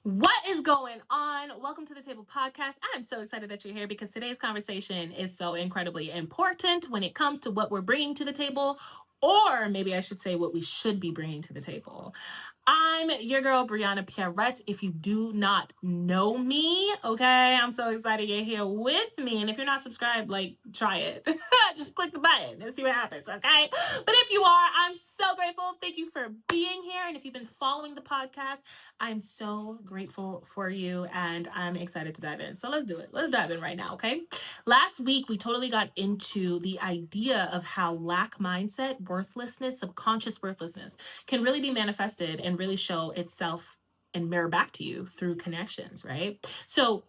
What is going on? Welcome to the Table Podcast. I'm so excited that you're here because today's conversation is so incredibly important when it comes to what we're bringing to the table, or maybe I should say what we should be bringing to the table. I'm your girl, Briana Pierrette. If you do not know me, okay, I'm so excited you're here with me. And if you're not subscribed, try it. Just click the button and see what happens, okay? But if you are, I'm so grateful. Thank you for being here. And if you've been following the podcast, I'm so grateful for you and I'm excited to dive in. So let's do it. Let's dive in right now, okay? Last week, we totally got into the idea of how lack mindset, worthlessness, subconscious worthlessness can really be manifested and really show itself and mirror back to you through connections, right? So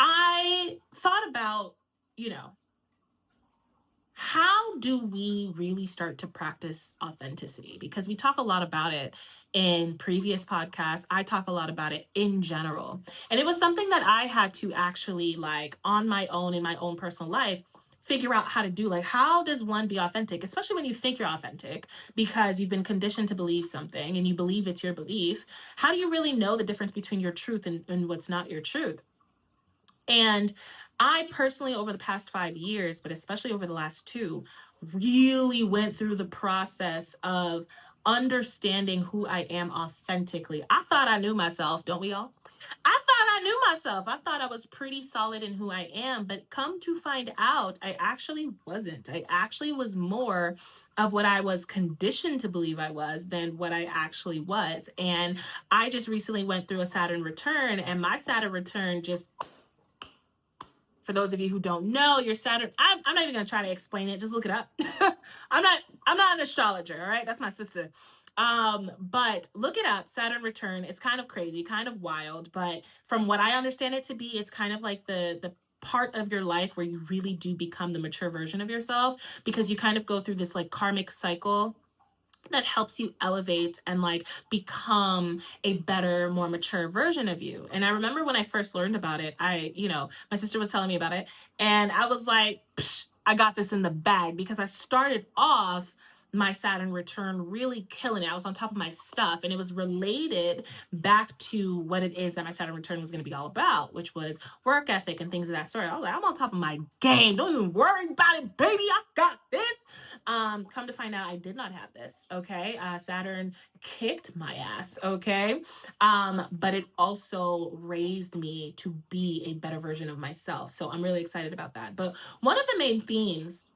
I thought about, how do we really start to practice authenticity? Because we talk a lot about it in previous podcasts. I talk a lot about it in general. And it was something that I had to actually, on my own, in my own personal life, figure out how to do. Like, how does one be authentic, especially when you think you're authentic because you've been conditioned to believe something and you believe it's your belief? How do you really know the difference between your truth and what's not your truth? And I personally, over the past 5 years, but especially over the last two, really went through the process of understanding who I am authentically. I thought I knew myself, don't we all? I thought I knew myself. I thought I was pretty solid in who I am, but come to find out, I actually wasn't. I actually was more of what I was conditioned to believe I was than what I actually was. And I just recently went through a Saturn return, and my Saturn return just, for those of you who don't know, your Saturn, I'm not even going to try to explain it. Just look it up. I'm not an astrologer. All right. That's my sister. But look it up. Saturn return. It's kind of crazy, kind of wild. But from what I understand it to be, it's kind of like the part of your life where you really do become the mature version of yourself, because you kind of go through this like karmic cycle that helps you elevate and become a better, more mature version of you. And I remember when I first learned about it, my sister was telling me about it and I was like, psh, I got this in the bag, because I started off my Saturn return really killing it. I was on top of my stuff, and it was related back to what it is that my Saturn return was going to be all about, which was work ethic and things of that sort. I was like, I'm on top of my game. Don't even worry about it, baby. I got this. Come to find out, I did not have this. Okay. Saturn kicked my ass. Okay. But it also raised me to be a better version of myself. So I'm really excited about that. But one of the main themes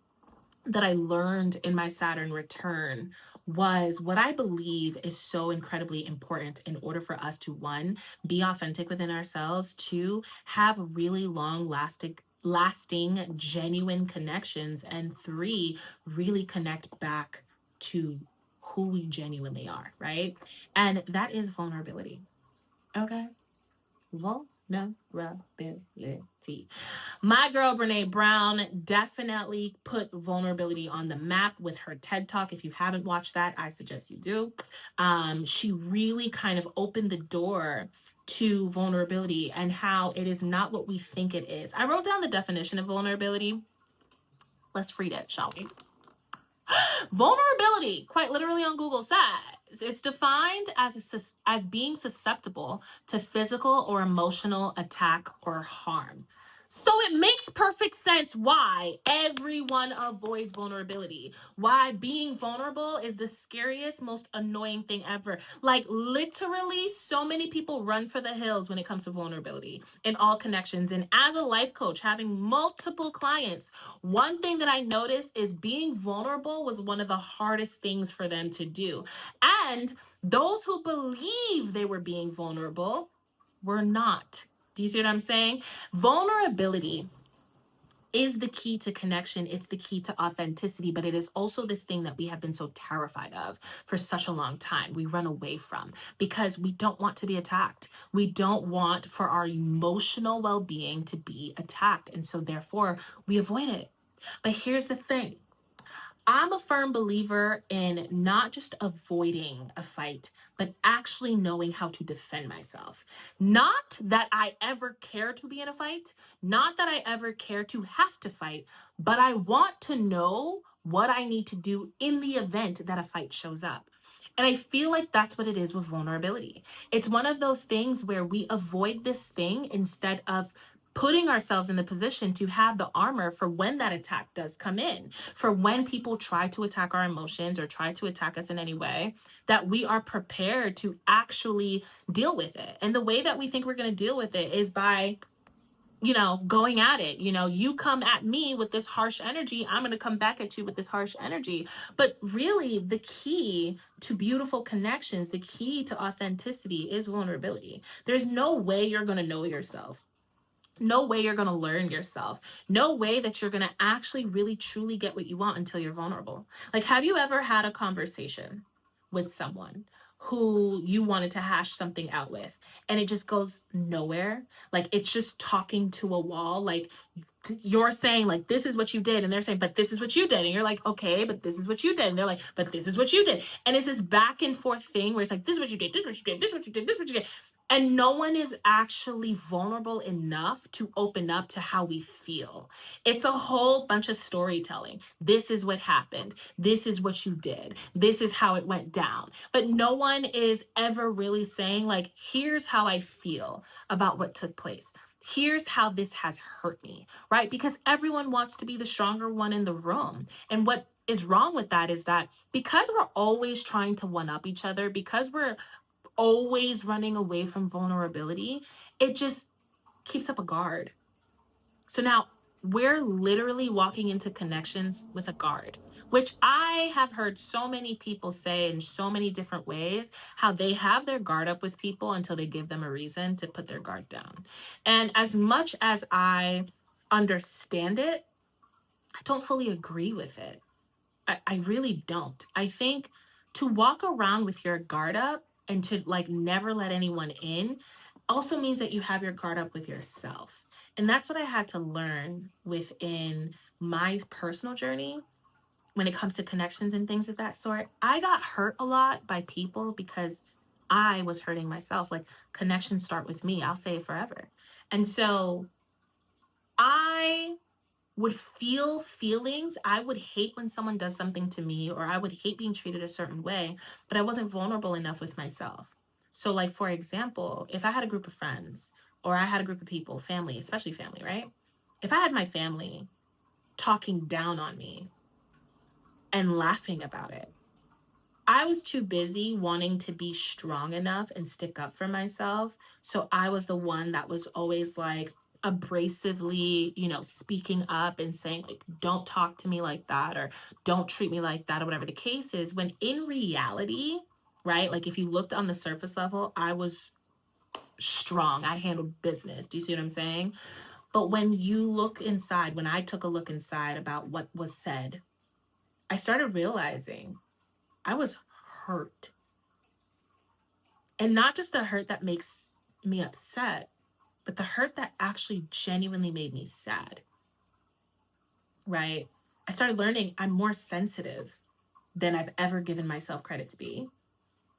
that I learned in my Saturn return was what I believe is so incredibly important in order for us to, one, be authentic within ourselves, two, have really lasting, genuine connections, and three, really connect back to who we genuinely are, right? And that is vulnerability. Okay. Vulnerability. My girl, Brene Brown, definitely put vulnerability on the map with her TED Talk. If you haven't watched that, I suggest you do. She really kind of opened the door to vulnerability and how it is not what we think it is. I wrote down the definition of vulnerability. Let's read it, shall we? Vulnerability, quite literally on Google, says it's defined as being susceptible to physical or emotional attack or harm. So it makes perfect sense why everyone avoids vulnerability. Why being vulnerable is the scariest, most annoying thing ever. Like, literally, so many people run for the hills when it comes to vulnerability in all connections. And as a life coach, having multiple clients, one thing that I noticed is being vulnerable was one of the hardest things for them to do. And those who believe they were being vulnerable were not. Do you see what I'm saying? Vulnerability is the key to connection. It's the key to authenticity, but it is also this thing that we have been so terrified of for such a long time. We run away from because we don't want to be attacked. We don't want for our emotional well-being to be attacked. And so therefore we avoid it. But here's the thing. I'm a firm believer in not just avoiding a fight, but actually knowing how to defend myself. Not that I ever care to be in a fight, not that I ever care to have to fight, but I want to know what I need to do in the event that a fight shows up. And I feel like that's what it is with vulnerability. It's one of those things where we avoid this thing instead of putting ourselves in the position to have the armor for when that attack does come in, for when people try to attack our emotions or try to attack us in any way, that we are prepared to actually deal with it. And the way that we think we're going to deal with it is by going at it. You come at me with this harsh energy, I'm going to come back at you with this harsh energy. But really, the key to beautiful connections, the key to authenticity is vulnerability. There's no way you're going to know yourself. No way you're going to learn yourself. No way that you're going to actually really truly get what you want until you're vulnerable. Like, have you ever had a conversation with someone who you wanted to hash something out with and it just goes nowhere? Like, it's just talking to a wall. Like, you're saying like, this is what you did, and they're saying, but this is what you did, and you're like, okay, but this is what you did, and they're like, but this is what you did, and it's this back and forth thing where it's like, this is what you did, this is what you did, this is what you did, this is what you did, and no one is actually vulnerable enough to open up to how we feel. It's a whole bunch of storytelling. This is what happened, this is what you did, this is how it went down, but no one is ever really saying like, here's how I feel about what took place, here's how this has hurt me, right? Because everyone wants to be the stronger one in the room. And what is wrong with that is that because we're always trying to one up each other, because we're always running away from vulnerability, it just keeps up a guard. So now we're literally walking into connections with a guard, which I have heard so many people say in so many different ways, how they have their guard up with people until they give them a reason to put their guard down. And as much as I understand it, I don't fully agree with it. I really don't. I think to walk around with your guard up and to like never let anyone in also means that you have your guard up with yourself. And that's what I had to learn within my personal journey when it comes to connections and things of that sort. I got hurt a lot by people because I was hurting myself. Like, connections start with me. I'll say it forever. And so I would feel feelings. I would hate when someone does something to me, or I would hate being treated a certain way, but I wasn't vulnerable enough with myself. So, like, for example, if I had a group of friends or I had a group of people, family, especially family, right? If I had my family talking down on me and laughing about it, I was too busy wanting to be strong enough and stick up for myself. So I was the one that was always like abrasively, speaking up and saying, like, don't talk to me like that, or don't treat me like that, or whatever the case is. When in reality, right, like if you looked on the surface level, I was strong. I handled business. Do you see what I'm saying? But when you look inside, when I took a look inside about what was said, I started realizing I was hurt. And not just the hurt that makes me upset, but the hurt that actually genuinely made me sad, right? I started learning I'm more sensitive than I've ever given myself credit to be.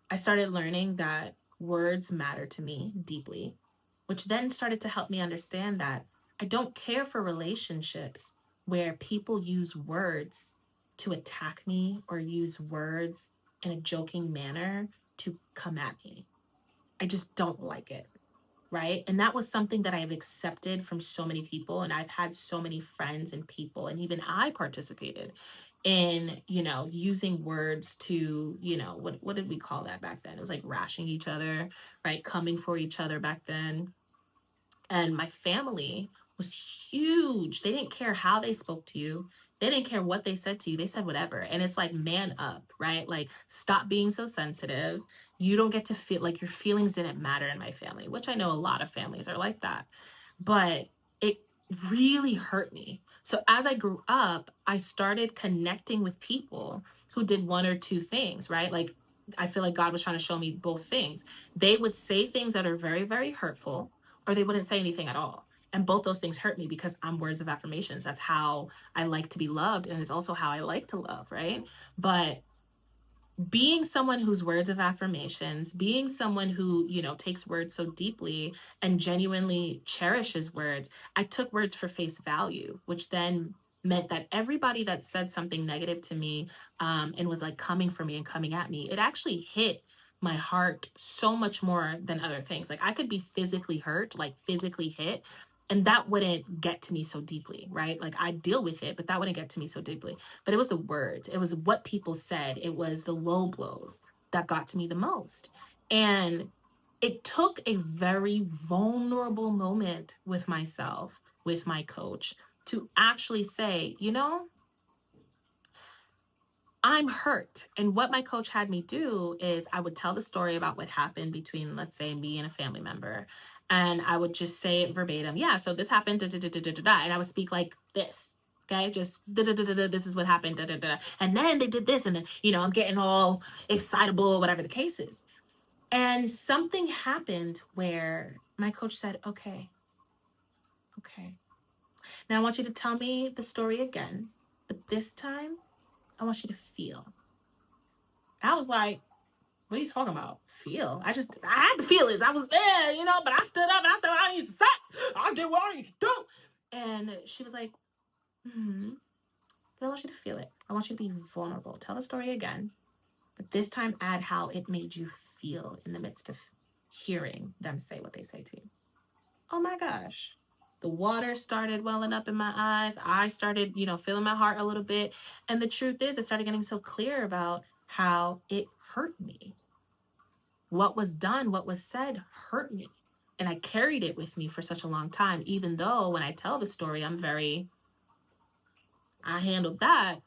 I started learning that words matter to me deeply, which then started to help me understand that I don't care for relationships where people use words to attack me or use words in a joking manner to come at me. I just don't like it, right? And that was something that I have accepted from so many people. And I've had so many friends and people, and even I participated in, using words to, what did we call that back then? It was like rashing each other, right? Coming for each other back then. And my family was huge. They didn't care how they spoke to you. They didn't care what they said to you. They said whatever. And it's like, man up, right? Like, stop being so sensitive. You don't get to feel like your feelings didn't matter in my family, which I know a lot of families are like that. But it really hurt me. So as I grew up, I started connecting with people who did one or two things, right? Like, I feel like God was trying to show me both things. They would say things that are very, very hurtful, or they wouldn't say anything at all. And both those things hurt me because I'm words of affirmations. That's how I like to be loved. And it's also how I like to love, right? But being someone whose words of affirmations, being someone who, takes words so deeply and genuinely cherishes words, I took words for face value, which then meant that everybody that said something negative to me, and was like coming for me and coming at me, it actually hit my heart so much more than other things. Like I could be physically hurt, like physically hit, and that wouldn't get to me so deeply, right? Like I deal with it, but that wouldn't get to me so deeply. But it was the words, it was what people said, it was the low blows that got to me the most. And it took a very vulnerable moment with myself, with my coach, to actually say, you know, I'm hurt. And what my coach had me do is I would tell the story about what happened between, let's say, me and a family member. And I would just say it verbatim. Yeah, so this happened, da, da, da, da, da, da, da. And I would speak like this. Okay, just da, da, da, da, da, this is what happened, da, da, da. And then they did this, and then, I'm getting all excitable, whatever the case is. And something happened where my coach said, okay. Now I want you to tell me the story again, but this time I want you to feel. I was like, what are you talking about? Feel? I had the feelings. I was there, but I stood up and I said what I need to say. I did what I need to do. And she was like, but I want you to feel it. I want you to be vulnerable. Tell the story again, but this time add how it made you feel in the midst of hearing them say what they say to you. Oh my gosh. The water started welling up in my eyes. I started, feeling my heart a little bit. And the truth is, it started getting so clear about how it hurt me. What was done, what was said hurt me. And I carried it with me for such a long time, even though when I tell the story, I handled that.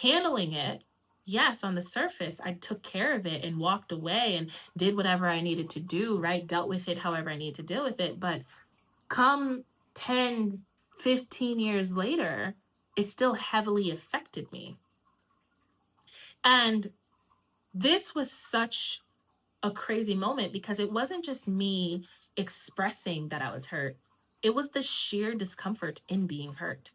Handling it, yes, on the surface, I took care of it and walked away and did whatever I needed to do, right? Dealt with it however I needed to deal with it. But come 10, 15 years later, it still heavily affected me. And this was such a crazy moment because it wasn't just me expressing that I was hurt. It was the sheer discomfort in being hurt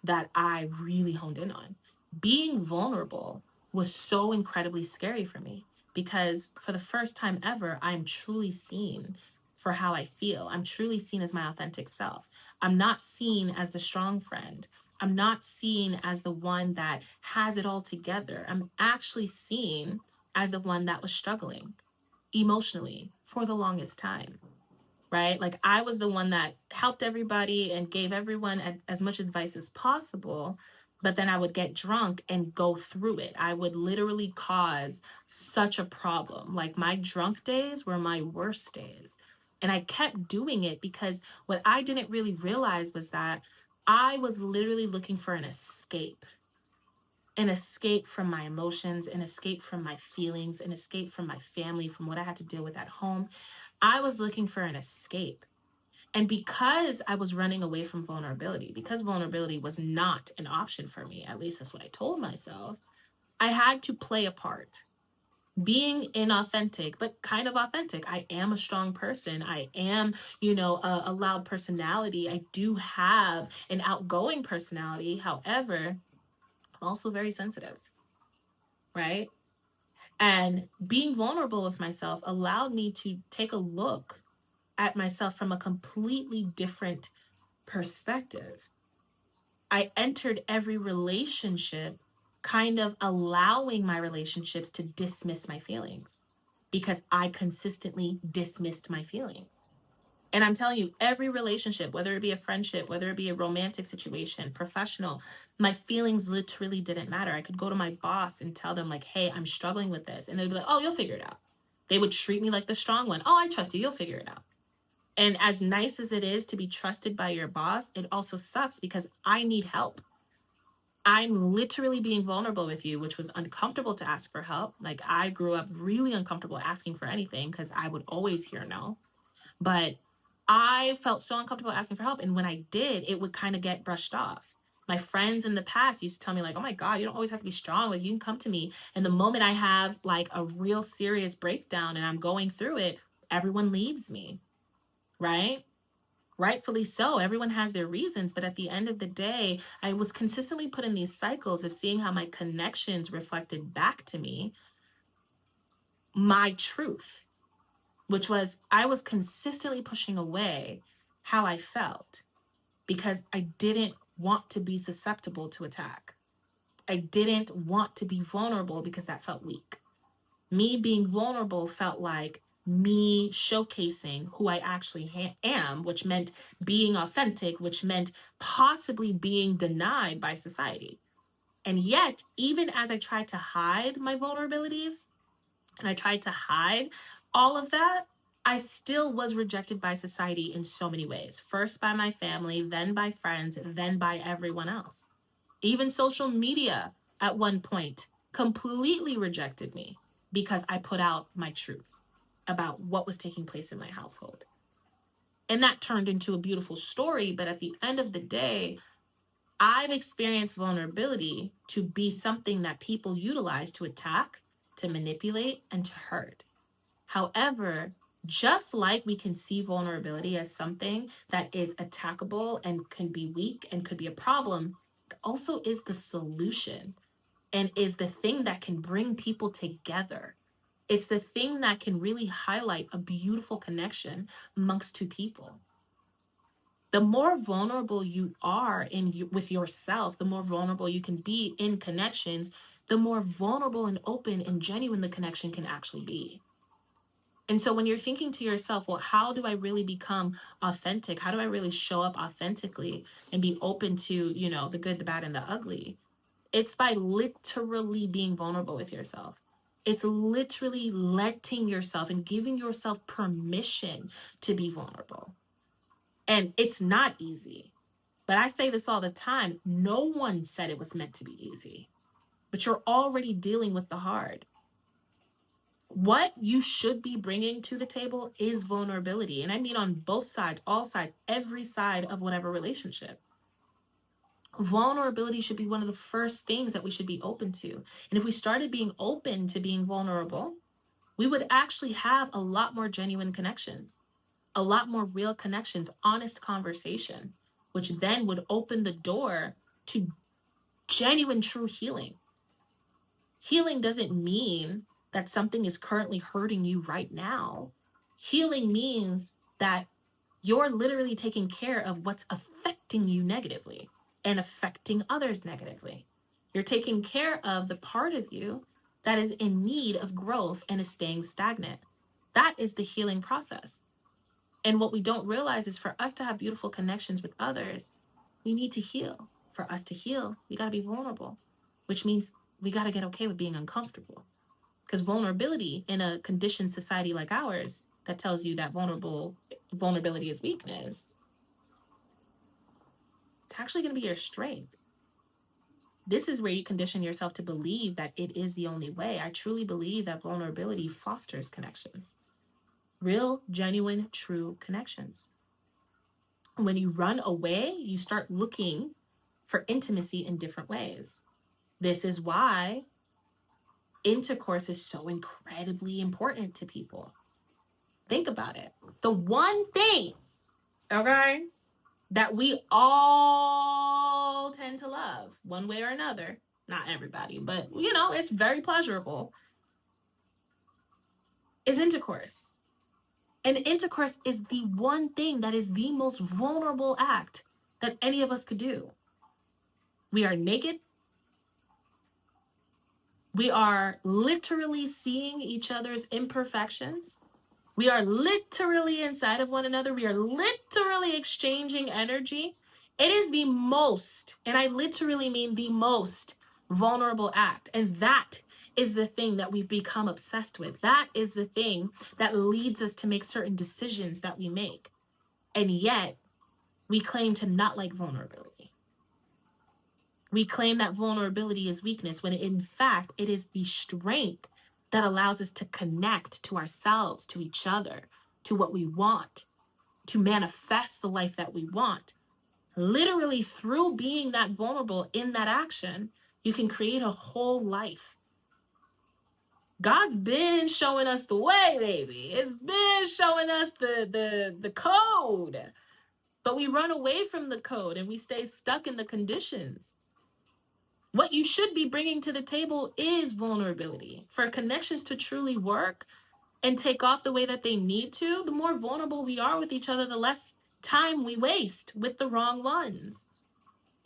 that I really honed in on. Being vulnerable was so incredibly scary for me because for the first time ever, I'm truly seen for how I feel. I'm truly seen as my authentic self. I'm not seen as the strong friend. I'm not seen as the one that has it all together. I'm actually seen as the one that was struggling emotionally for the longest time, right? Like I was the one that helped everybody and gave everyone as much advice as possible, but then I would get drunk and go through it. I would literally cause such a problem. Like my drunk days were my worst days. And I kept doing it because what I didn't really realize was that I was literally looking for an escape from my emotions, an escape from my feelings, an escape from my family, from what I had to deal with at home. I was looking for an escape. And because I was running away from vulnerability, because vulnerability was not an option for me, at least that's what I told myself, I had to play a part. Being inauthentic, but kind of authentic. I am a strong person. I am, a loud personality. I do have an outgoing personality. However, I'm also very sensitive, right? And being vulnerable with myself allowed me to take a look at myself from a completely different perspective. I entered every relationship kind of allowing my relationships to dismiss my feelings because I consistently dismissed my feelings. And I'm telling you, every relationship, whether it be a friendship, whether it be a romantic situation, professional, my feelings literally didn't matter. I could go to my boss and tell them, like, hey, I'm struggling with this. And they'd be like, oh, you'll figure it out. They would treat me like the strong one. Oh, I trust you. You'll figure it out. And as nice as it is to be trusted by your boss, it also sucks because I need help. I'm literally being vulnerable with you, which was uncomfortable to ask for help. Like, I grew up really uncomfortable asking for anything because I would always hear no. But I felt so uncomfortable asking for help. And when I did, it would kind of get brushed off. My friends in the past used to tell me, like, oh my God, you don't always have to be strong. Like, you can come to me. And the moment I have like a real serious breakdown and I'm going through it, everyone leaves me, right? Rightfully so. Everyone has their reasons. But at the end of the day, I was consistently put in these cycles of seeing how my connections reflected back to me my truth, which was I was consistently pushing away how I felt because I didn't want to be susceptible to attack. I didn't want to be vulnerable because that felt weak. Me being vulnerable felt like me showcasing who I actually am, which meant being authentic, which meant possibly being denied by society. And yet, even as I tried to hide my vulnerabilities and I tried to hide all of that, I still was rejected by society in so many ways. First by my family, then by friends, then by everyone else. Even social media at one point completely rejected me because I put out my truth about what was taking place in my household. And that turned into a beautiful story. But at the end of the day, I've experienced vulnerability to be something that people utilize to attack, to manipulate, and to hurt. However, just like we can see vulnerability as something that is attackable and can be weak and could be a problem, it also is the solution and is the thing that can bring people together. It's the thing that can really highlight a beautiful connection amongst two people. The more vulnerable you are with yourself, the more vulnerable you can be in connections, the more vulnerable and open and genuine the connection can actually be. And so when you're thinking to yourself, well, how do I really become authentic? How do I really show up authentically and be open to, the good, the bad, and the ugly? It's by literally being vulnerable with yourself. It's literally letting yourself and giving yourself permission to be vulnerable. And it's not easy. But I say this all the time. No one said it was meant to be easy. But you're already dealing with the hard. What you should be bringing to the table is vulnerability. And I mean on both sides, all sides, every side of whatever relationship. Vulnerability should be one of the first things that we should be open to. And if we started being open to being vulnerable, we would actually have a lot more genuine connections, a lot more real connections, honest conversation, which then would open the door to genuine, true healing. Healing doesn't mean that something is currently hurting you right now. Healing means that you're literally taking care of what's affecting you negatively and affecting others negatively. You're taking care of the part of you that is in need of growth and is staying stagnant. That is the healing process. And what we don't realize is for us to have beautiful connections with others, we need to heal. For us to heal, we got to be vulnerable, which means we got to get okay with being uncomfortable. Because vulnerability in a conditioned society like ours that tells you that vulnerability is weakness, it's actually going to be your strength. This is where you condition yourself to believe that it is the only way. I truly believe that vulnerability fosters connections. Real, genuine, true connections. When you run away, you start looking for intimacy in different ways. This is why intercourse is so incredibly important to people. Think about it. The one thing, okay, that we all tend to love one way or another, not everybody, but it's very pleasurable, is intercourse. And intercourse is the one thing that is the most vulnerable act that any of us could do. We are naked. We are literally seeing each other's imperfections. We are literally inside of one another. We are literally exchanging energy. It is the most, and I literally mean the most vulnerable act. And that is the thing that we've become obsessed with. That is the thing that leads us to make certain decisions that we make. And yet, we claim to not like vulnerability. We claim that vulnerability is weakness when in fact it is the strength that allows us to connect to ourselves, to each other, to what we want, to manifest the life that we want. Literally through being that vulnerable in that action, you can create a whole life. God's been showing us the way, baby. It's been showing us the code. But we run away from the code and we stay stuck in the conditions. What you should be bringing to the table is vulnerability. For connections to truly work and take off the way that they need to, the more vulnerable we are with each other, the less time we waste with the wrong ones.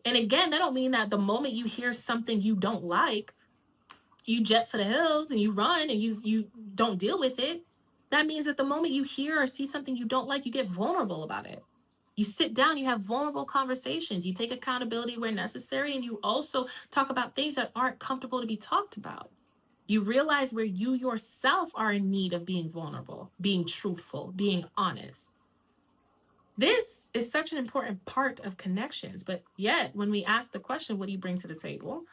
And again, that don't mean that the moment you hear something you don't like, you jet for the hills and you run and you don't deal with it. That means that the moment you hear or see something you don't like, you get vulnerable about it. You sit down, you have vulnerable conversations, you take accountability where necessary, and you also talk about things that aren't comfortable to be talked about. You realize where you yourself are in need of being vulnerable, being truthful, being honest. This is such an important part of connections, but yet when we ask the question, what do you bring to the table?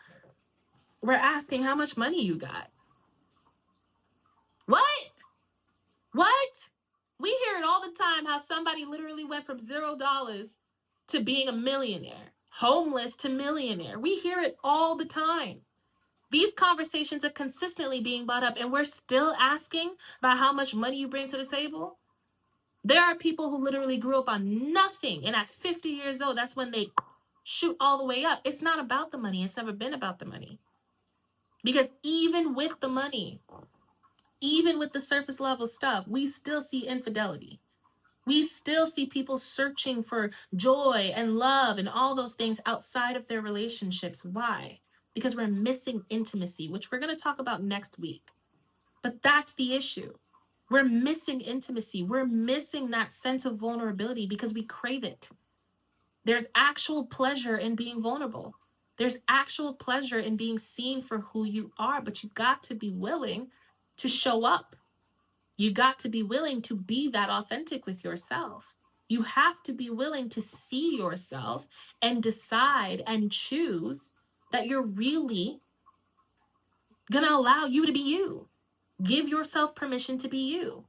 We're asking how much money you got. What? What? We hear it all the time how somebody literally went from $0 to being a millionaire, homeless to millionaire. We hear it all the time. These conversations are consistently being brought up, and we're still asking about how much money you bring to the table. There are people who literally grew up on nothing, and at 50 years old, that's when they shoot all the way up. It's not about the money. It's never been about the money. Because even with the money, even with the surface level stuff, we still see infidelity. We still see people searching for joy and love and all those things outside of their relationships. Why? Because we're missing intimacy, which we're going to talk about next week. But that's the issue. We're missing intimacy. We're missing that sense of vulnerability because we crave it. There's actual pleasure in being vulnerable. There's actual pleasure in being seen for who you are, but you got to be willing to show up. You got to be willing to be that authentic with yourself. You have to be willing to see yourself and decide and choose that you're really going to allow you to be you. Give yourself permission to be you.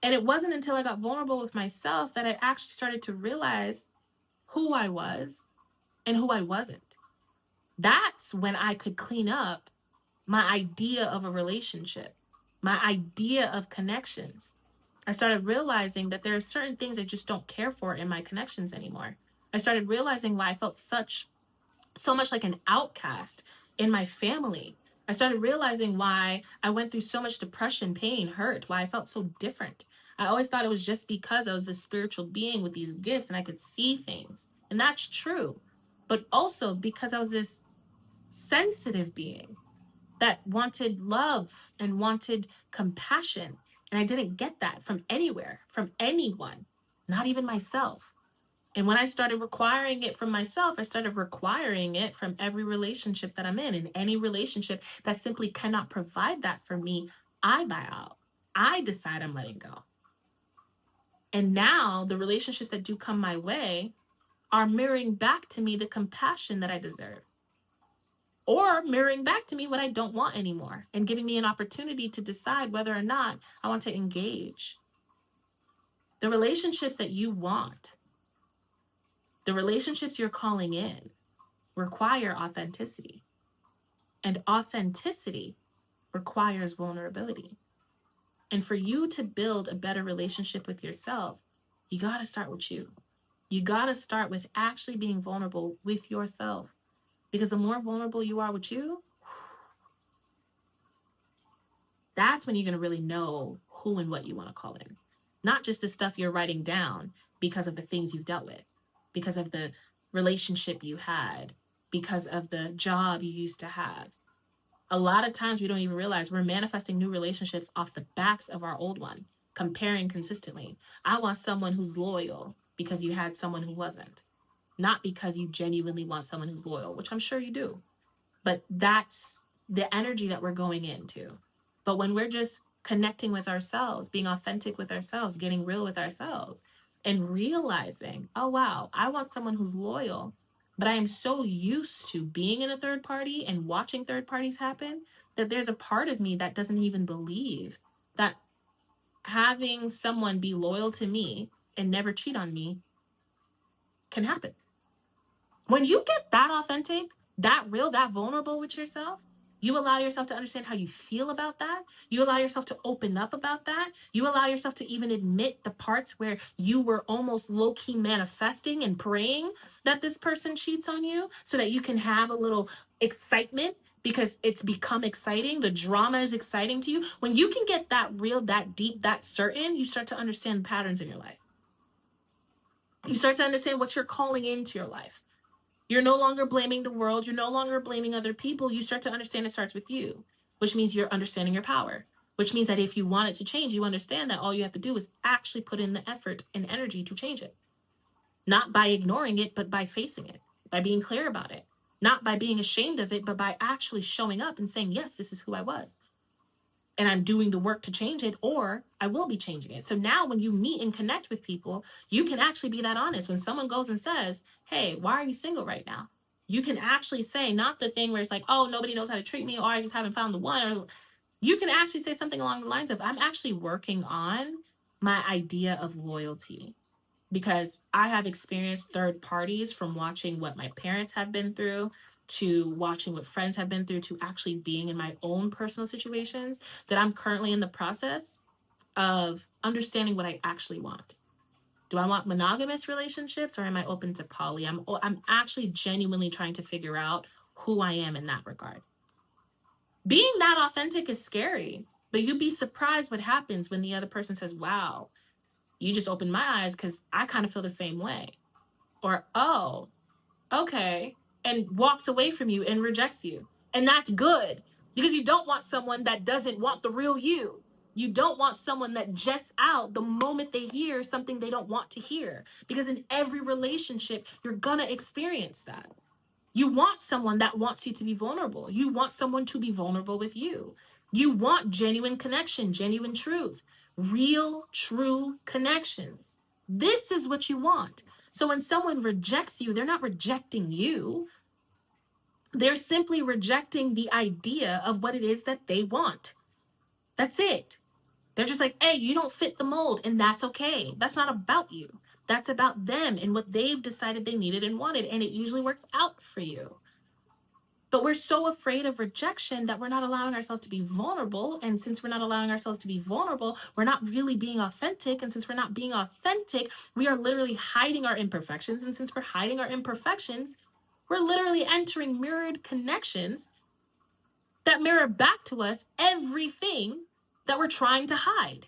And it wasn't until I got vulnerable with myself that I actually started to realize who I was and who I wasn't. That's when I could clean up my idea of a relationship, my idea of connections. I started realizing that there are certain things I just don't care for in my connections anymore. I started realizing why I felt so much like an outcast in my family. I started realizing why I went through so much depression, pain, hurt, why I felt so different. I always thought it was just because I was this spiritual being with these gifts and I could see things. And that's true. But also because I was this sensitive being that wanted love and wanted compassion. And I didn't get that from anywhere, from anyone, not even myself. And when I started requiring it from myself, I started requiring it from every relationship that I'm in. And any relationship that simply cannot provide that for me, I buy out. I decide I'm letting go. And now the relationships that do come my way are mirroring back to me the compassion that I deserve, or mirroring back to me what I don't want anymore and giving me an opportunity to decide whether or not I want to engage. The relationships that you want, the relationships you're calling in, require authenticity. And authenticity requires vulnerability. And for you to build a better relationship with yourself, you got to start with you. You got to start with actually being vulnerable with yourself. Because the more vulnerable you are with you, that's when you're going to really know who and what you want to call in. Not just the stuff you're writing down because of the things you've dealt with, because of the relationship you had, because of the job you used to have. A lot of times we don't even realize we're manifesting new relationships off the backs of our old one, comparing consistently. I want someone who's loyal because you had someone who wasn't. Not because you genuinely want someone who's loyal, which I'm sure you do. But that's the energy that we're going into. But when we're just connecting with ourselves, being authentic with ourselves, getting real with ourselves, and realizing, oh, wow, I want someone who's loyal, but I am so used to being in a third party and watching third parties happen that there's a part of me that doesn't even believe that having someone be loyal to me and never cheat on me can happen. When you get that authentic, that real, that vulnerable with yourself, you allow yourself to understand how you feel about that. You allow yourself to open up about that. You allow yourself to even admit the parts where you were almost low-key manifesting and praying that this person cheats on you so that you can have a little excitement because it's become exciting. The drama is exciting to you. When you can get that real, that deep, that certain, you start to understand patterns in your life. You start to understand what you're calling into your life. You're no longer blaming the world. You're no longer blaming other people. You start to understand it starts with you, which means you're understanding your power, which means that if you want it to change, you understand that all you have to do is actually put in the effort and energy to change it. Not by ignoring it, but by facing it, by being clear about it, not by being ashamed of it, but by actually showing up and saying, yes, this is who I was. And I'm doing the work to change it, or I will be changing it. So now when you meet and connect with people, you can actually be that honest. When someone goes and says, hey, why are you single right now? You can actually say, not the thing where it's like, oh, nobody knows how to treat me, or I just haven't found the one. Or you can actually say something along the lines of, I'm actually working on my idea of loyalty, because I have experienced third parties, from watching what my parents have been through, to watching what friends have been through, to actually being in my own personal situations, that I'm currently in the process of understanding what I actually want. Do I want monogamous relationships, or am I open to poly? I'm actually genuinely trying to figure out who I am in that regard. Being that authentic is scary, but you'd be surprised what happens when the other person says, wow, you just opened my eyes because I kind of feel the same way. Or, oh, okay, and walks away from you and rejects you. And that's good, because you don't want someone that doesn't want the real you. You don't want someone that jets out the moment they hear something they don't want to hear, because in every relationship, you're gonna experience that. You want someone that wants you to be vulnerable. You want someone to be vulnerable with you. You want genuine connection, genuine truth, real, true connections. This is what you want. So when someone rejects you, they're not rejecting you. They're simply rejecting the idea of what it is that they want. That's it. They're just like, hey, you don't fit the mold, and that's okay. That's not about you. That's about them and what they've decided they needed and wanted, and it usually works out for you. But we're so afraid of rejection that we're not allowing ourselves to be vulnerable. And since we're not allowing ourselves to be vulnerable, we're not really being authentic. And since we're not being authentic, we are literally hiding our imperfections. And since we're hiding our imperfections, we're literally entering mirrored connections that mirror back to us everything that we're trying to hide.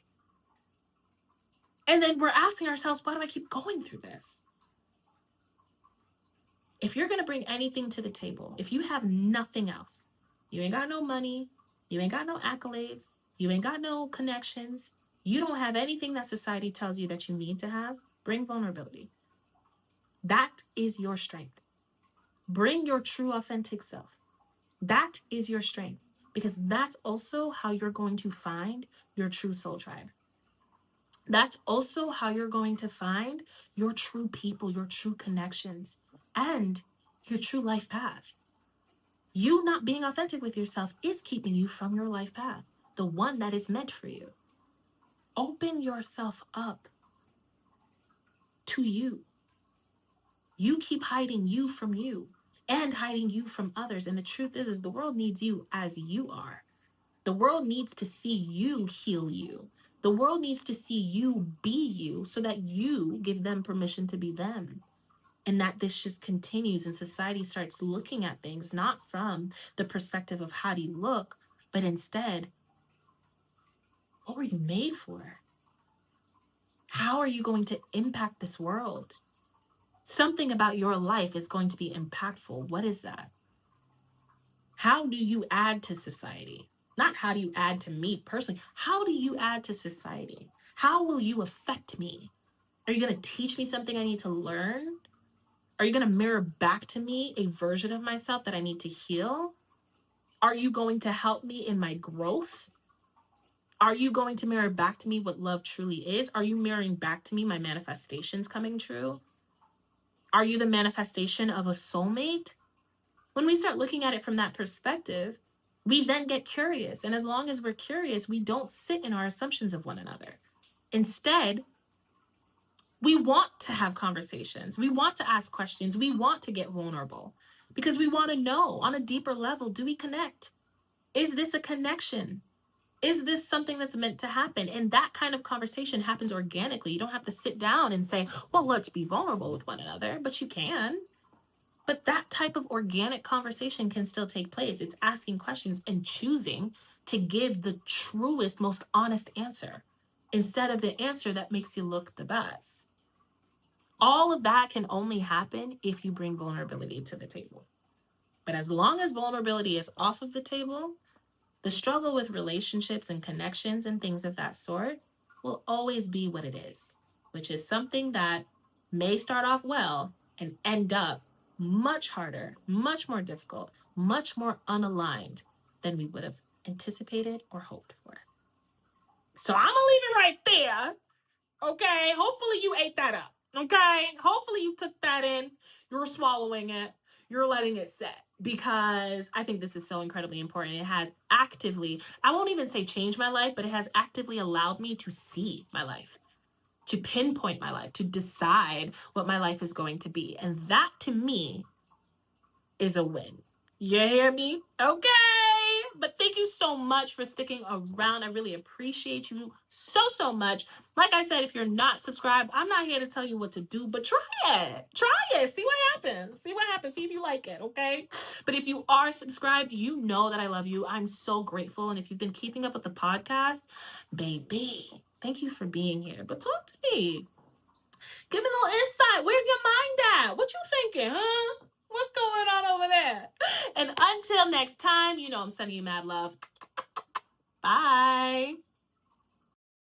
And then we're asking ourselves, why do I keep going through this? If you're going to bring anything to the table, if you have nothing else, you ain't got no money, you ain't got no accolades, you ain't got no connections, you don't have anything that society tells you that you need to have, bring vulnerability. That is your strength. Bring your true, authentic self. That is your strength, because that's also how you're going to find your true soul tribe. That's also how you're going to find your true people, your true connections, and your true life path. You not being authentic with yourself is keeping you from your life path, the one that is meant for you. Open yourself up to you. You keep hiding you from you and hiding you from others. And the truth is the world needs you as you are. The world needs to see you heal you. The world needs to see you be you, so that you give them permission to be them. And that this just continues, and society starts looking at things not from the perspective of how do you look, but instead, what were you made for? How are you going to impact this world? Something about your life is going to be impactful. What is that? How do you add to society? Not how do you add to me personally. How do you add to society? How will you affect me? Are you going to teach me something I need to learn? Are you going to mirror back to me a version of myself that I need to heal? Are you going to help me in my growth? Are you going to mirror back to me what love truly is? Are you mirroring back to me my manifestations coming true? Are you the manifestation of a soulmate? When we start looking at it from that perspective, we then get curious. And as long as we're curious, we don't sit in our assumptions of one another. Instead, we want to have conversations. We want to ask questions. We want to get vulnerable, because we want to know on a deeper level, do we connect? Is this a connection? Is this something that's meant to happen? And that kind of conversation happens organically. You don't have to sit down and say, well, let's be vulnerable with one another, but you can. But that type of organic conversation can still take place. It's asking questions and choosing to give the truest, most honest answer, instead of the answer that makes you look the best. All of that can only happen if you bring vulnerability to the table. But as long as vulnerability is off of the table, the struggle with relationships and connections and things of that sort will always be what it is, which is something that may start off well and end up much harder, much more difficult, much more unaligned than we would have anticipated or hoped for. So I'm going to leave it right there. Okay? Hopefully you ate that up. Okay? Hopefully you took that in. You're swallowing it. You're letting it sit, because I think this is so incredibly important. It has actively, I won't even say changed my life, but it has actively allowed me to see my life, to pinpoint my life, to decide what my life is going to be. And that to me is a win. You hear me? Okay. But thank you so much for sticking around. I really appreciate you so much. Like I said, if you're not subscribed, I'm not here to tell you what to do, but try it. Try it. See what happens. See what happens. See if you like it, okay? But if you are subscribed, you know that I love you. I'm so grateful. And if you've been keeping up with the podcast, baby, thank you for being here. But talk to me. Give me a little insight. Where's your mind at? What you thinking, huh? What's going on over there? And until next time, you know I'm sending you mad love. Bye.